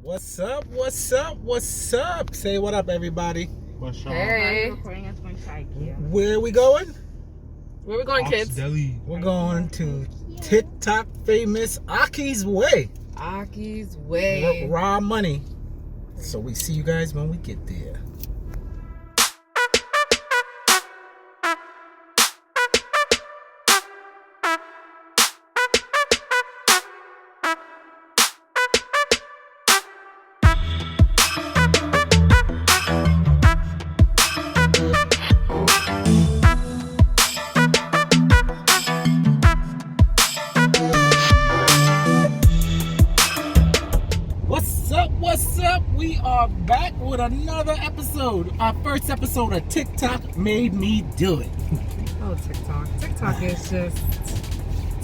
What's up? What's up? What's up? Say what up, everybody. What's up? Hey. Where are we going? Where we going, kids? Deli. We're going to TikTok famous Ocky's Way. Ocky's Way. Raw money. So we see you guys when we get there. What's up? We are back with another episode. Our first episode of TikTok made me do it. Oh, TikTok. TikTok is just...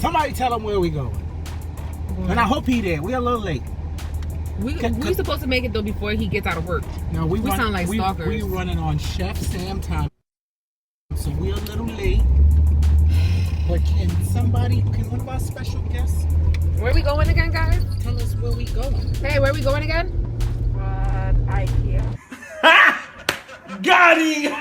Somebody tell him where we going. And I hope he there. We're a little late. We supposed to make it, though, before he gets out of work. No, we sound like stalkers. We running on Chef Sam time. So we're a little late. But can one of our special guests... Where we going again, guys? Tell us where we going. Hey, where we going again? IKEA. Got him!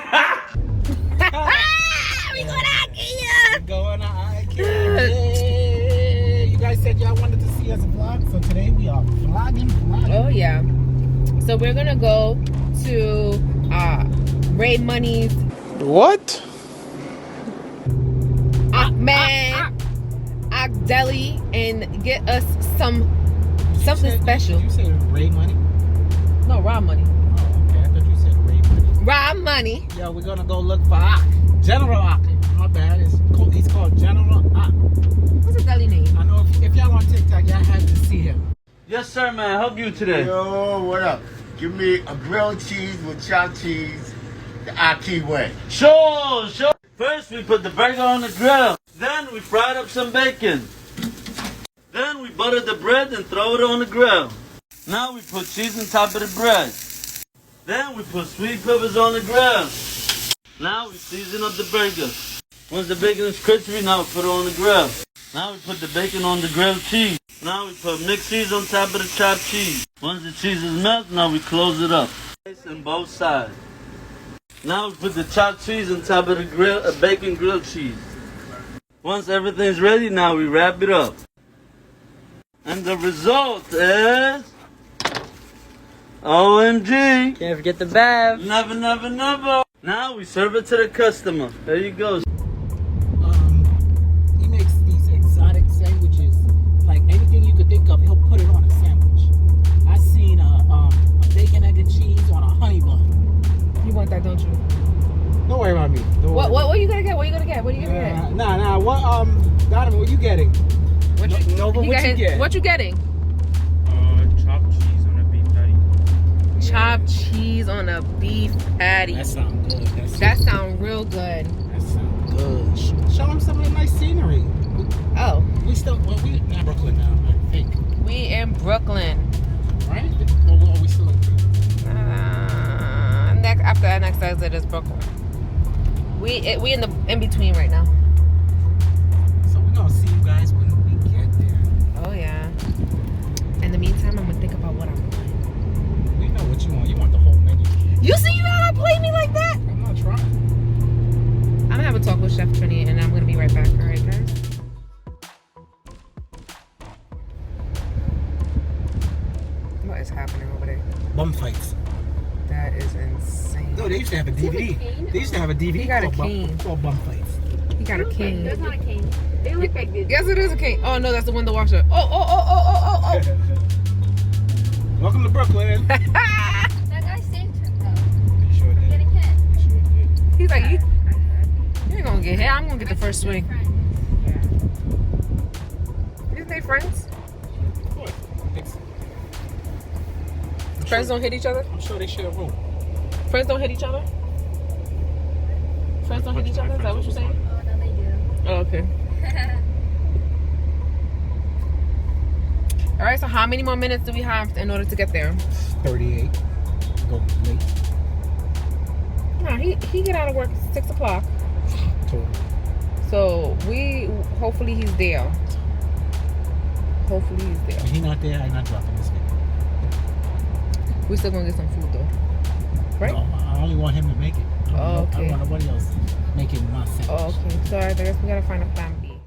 We going to IKEA! We're going to IKEA. Yay. You guys said y'all wanted to see us vlog, so today we are vlogging. Oh, yeah. So we're going to go to Ray Money's... What? Deli and get us something special. Did you say Ray Money? No, raw money. Oh, okay. I thought you said Ray Money. Raw money. Yo, we're gonna go look for Ock. General Ock. My bad. He's called General Ock. What's his deli name? I know if y'all on TikTok, y'all have to see him. Yes, sir, man. Help you today. Yo, what up? Give me a grilled cheese with chopped cheese, the Ocky way. Sure. First, we put the burger on the grill. Then, we fried up some bacon. Then, we buttered the bread and throw it on the grill. Now, we put cheese on top of the bread. Then, we put sweet peppers on the grill. Now, we season up the burger. Once the bacon is crispy, now we put it on the grill. Now, we put the bacon on the grilled cheese. Now, we put mixed cheese on top of the chopped cheese. Once the cheese is melted, now we close it up. On both sides. Now we put the chopped cheese on top of the bacon grilled cheese. Once everything's ready, now we wrap it up. And the result is... OMG. Can't forget the Bev. Never. Now we serve it to the customer. There you go. He makes these exotic sandwiches. Like anything you could think of, he'll put it on a sandwich. I seen a bacon, egg, and cheese on a honey bun. You want that, don't you? Don't worry about me. What are you gonna get? What are you gonna get? Nah. What Donovan, what you getting? What you get? What you getting? Chopped cheese on a beef patty. Chopped cheese on a beef patty. That sounds good. That sound real good. That sounds good. Show him some of the nice scenery. Oh. We in Brooklyn now, I think. We in Brooklyn. Right? Or are we still in Queens? After that next exit is Brooklyn. We in between right now. So we're gonna see you guys when we get there. Oh yeah. In the meantime, I'm gonna think about what I'm doing. We know what you want. You want the whole menu. You see, you gotta play me like that. I'm not trying. I'm gonna have a talk with Chef Trini, and I'm gonna be right back. All right, guys. What is happening over there? Bum fights. That is insane. No, they used to have a DVD. They used to have a DVD He got a called cane. Bum Fights. He got a cane. That's not a cane. They look like this. Yes, it is a cane. Oh no, that's the window washer. Oh. Welcome to Brooklyn. That guy saved her though. You sure From did. getting hit. You sure did. He's like, you ain't gonna get hit. I'm gonna get the first swing. Isn't they friends? Of course. Friends don't hit each other? I'm sure they share a room. Friends don't hit each other? Friends don't hit each other? Is that what you're saying? Oh, no, they do. Oh, okay. All right, so how many more minutes do we have in order to get there? 38. Go late. No, he get out of work at 6 o'clock. Total. So hopefully he's there. Hopefully he's there. If he's not there, I'm not dropping this video. We still gonna get some food though, right? No, I only want him to make it. I Oh, don't okay. want nobody else making my sandwich. Oh, okay. So I guess we gotta find a plan B.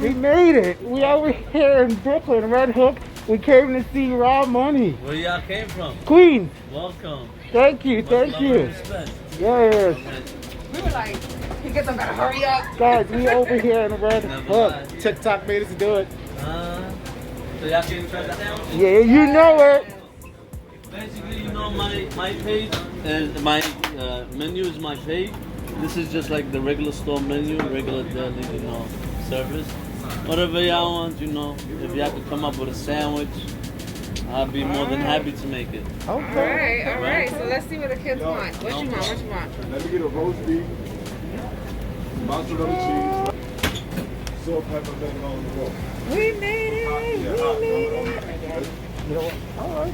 We made it. We over here in Brooklyn, Red Hook. We came to see Raw Money. Where y'all came from? Queens. Welcome. Thank you, Much thank love you. and respect. Yes. We were like, he gets them gotta hurry up. Guys, we over here in Red Never Hook. mind. TikTok made us do it. So y'all came to try the sandwiches? Yeah, you know it. Basically, you know, my page is my menu is my page. This is just like the regular store menu, regular deli, you know, service. Whatever y'all want, you know. If y'all could come up with a sandwich, I'll be more than happy to make it. Okay. All right. So let's see what the kids want. What you want? What you want? Let me get a roast beef, mozzarella cheese, salt, pepper, bacon on the roll. We made it. Yeah, We made it. You know what? All right.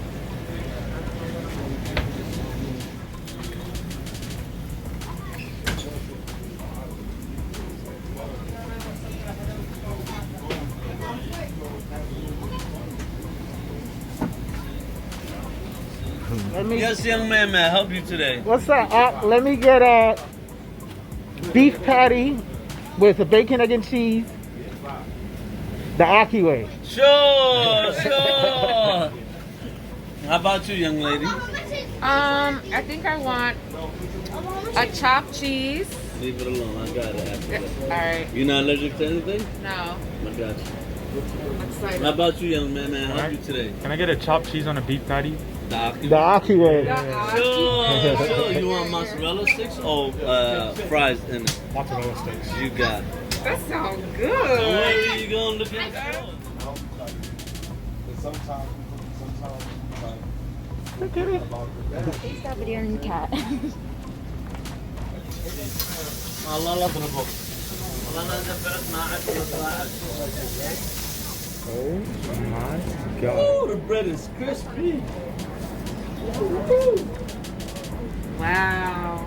Let me, Yes, young man, may I help you today? what's up? Let me get a beef patty with a bacon, egg, and cheese. The Ocky way. Sure, sure. How about you, young lady? I think I want a chopped cheese. Leave it alone. I got it. After that. All right. You're not allergic to anything? No. I got you. I'm excited. How about you, young man? May I help you today? Can I get a chopped cheese on a beef patty? The Ocky? The Ocky way. Sure, sure. You want mozzarella sticks or fries in it? Mozzarella sticks. You got it. That sounds Where good. are you going to look at? Sometimes, Look at it. Please stop videoing the cat. Allah Allah ضربه. والله أنا دبرت معك وطلعت. Oh my god. Oh, the bread is crispy. Wow.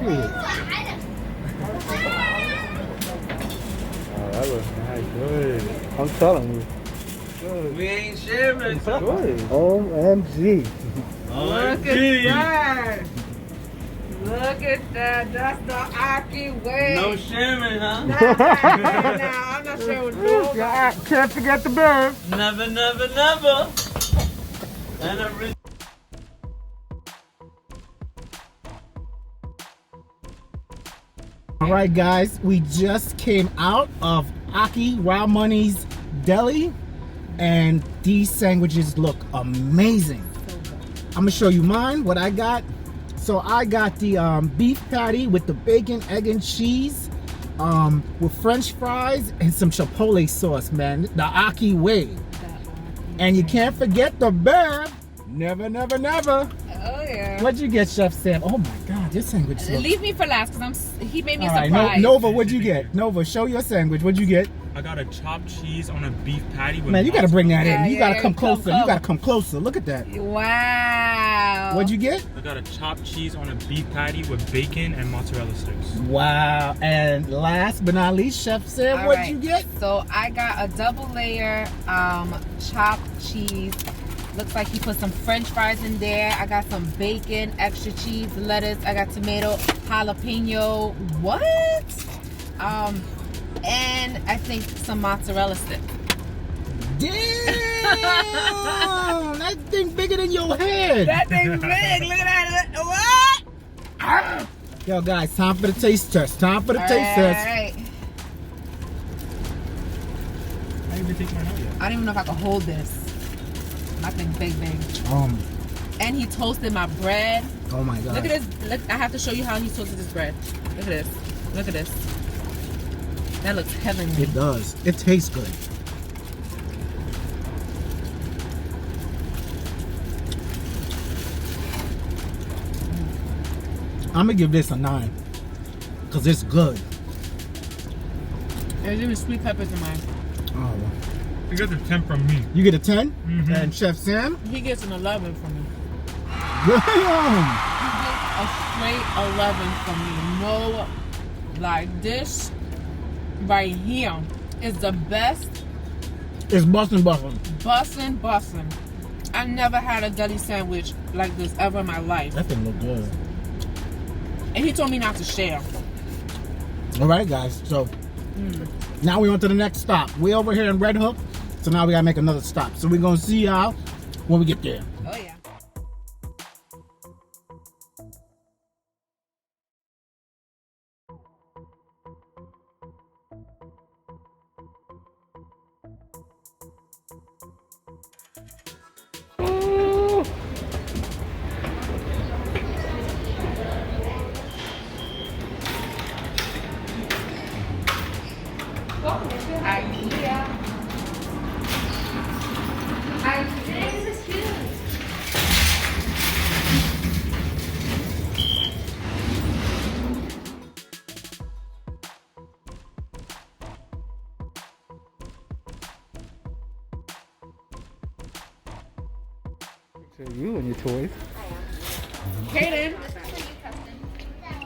Oh, that was not good. I'm telling you. We ain't sharing. Good. OMG. Look at that. Look at that. That's the Ocky way. No sharing, huh? Nah, I'm not sure what nobody. Yeah, can't forget the bird. Never, never, never. And a rich. All right, guys, we just came out of Ocky Raw Money's Deli. And these sandwiches look amazing. I'm gonna show you mine, what I got. So I got the beef patty with the bacon, egg, and cheese, with French fries and some chipotle sauce, man. The Ocky way. And you can't forget the bear. Never, never, never. Oh yeah. What'd you get, Chef Sam? Oh my God, this sandwich. Leave me for last because he made me All right, surprised. Nova, what'd you get? Nova, show your sandwich. What'd you get? I got a chopped cheese on a beef patty with Man, you gotta bring that Yeah, in. You yeah, gotta come come closer. You gotta come closer. Look at that. Wow. What'd you get? I got a chopped cheese on a beef patty with bacon and mozzarella sticks. Wow. And last but not least, Chef Sam, All what'd right. you get? So I got a double layer chopped cheese. Looks like he put some French fries in there. I got some bacon, extra cheese, lettuce. I got tomato, jalapeno. What? And I think some mozzarella sticks. Damn! That thing bigger than your head. That thing's big. Look at that. What? Yo, guys, time for the taste test. Time for the taste test. All right. I didn't even take mine out yet. I don't even know if I can hold this. My thing's big. And he toasted my bread. Oh my God. Look at this. Look, I have to show you how he toasted his bread. Look at this. Look at this. That looks heavenly. It does. It tastes good. I'm gonna give this a 9 because it's good. There's even sweet peppers in mine. Oh, You got the 10 from me. you get a 10, Mhm. and Chef Sam, He gets an 11 from me. damn. He gets a straight 11 from me. No, like this right here is the best It's busting. bussin'. I never had a deli sandwich like this ever in my life. That thing look good. And he told me not to share. All right, guys. So now we on to the next stop. We over here in Red Hook, so now we gotta make another stop. So we're gonna see y'all when we get there. Oh yeah. You and your toys. Kaden.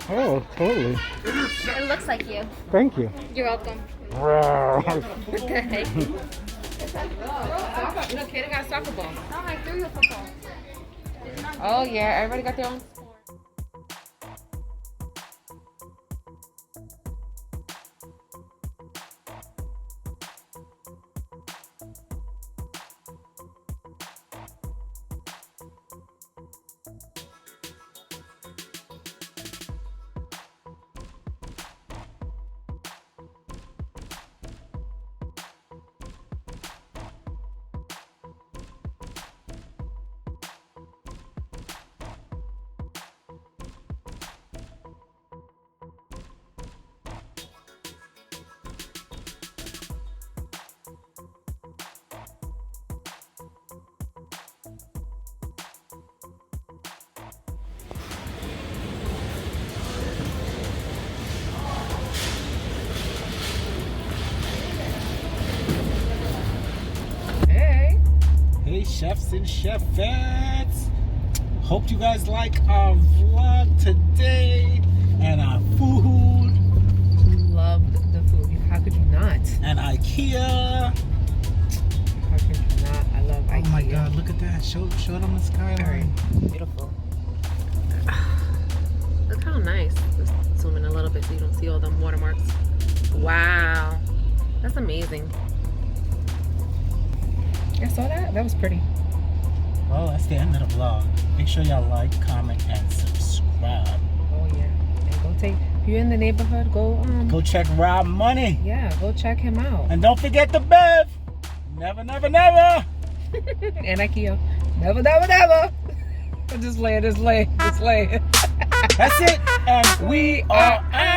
Oh, totally. It looks like you. Thank you. You're welcome. Look, Kaden got a soccer ball. Oh, I threw you a football. Oh yeah, everybody got their own. Hey, chefs and chefettes. Hope you guys like our vlog today and our food Loved the food. How could you not? and IKEA. How could you not? I love IKEA. Oh my God, look at that. Show them the skyline. Beautiful. Look how nice. Just zoom in a little bit so you don't see all them watermarks. Wow. That's amazing. I saw that. That was pretty. Well, that's the end of the vlog. Make sure y'all like, comment, and subscribe. Oh yeah. And go take. If you're in the neighborhood, go Go check Rob Money. Yeah, go check him out. And don't forget the Bev. Never, never, never. And Ikea. Never, never, never. Just lay it. That's it. And we are out.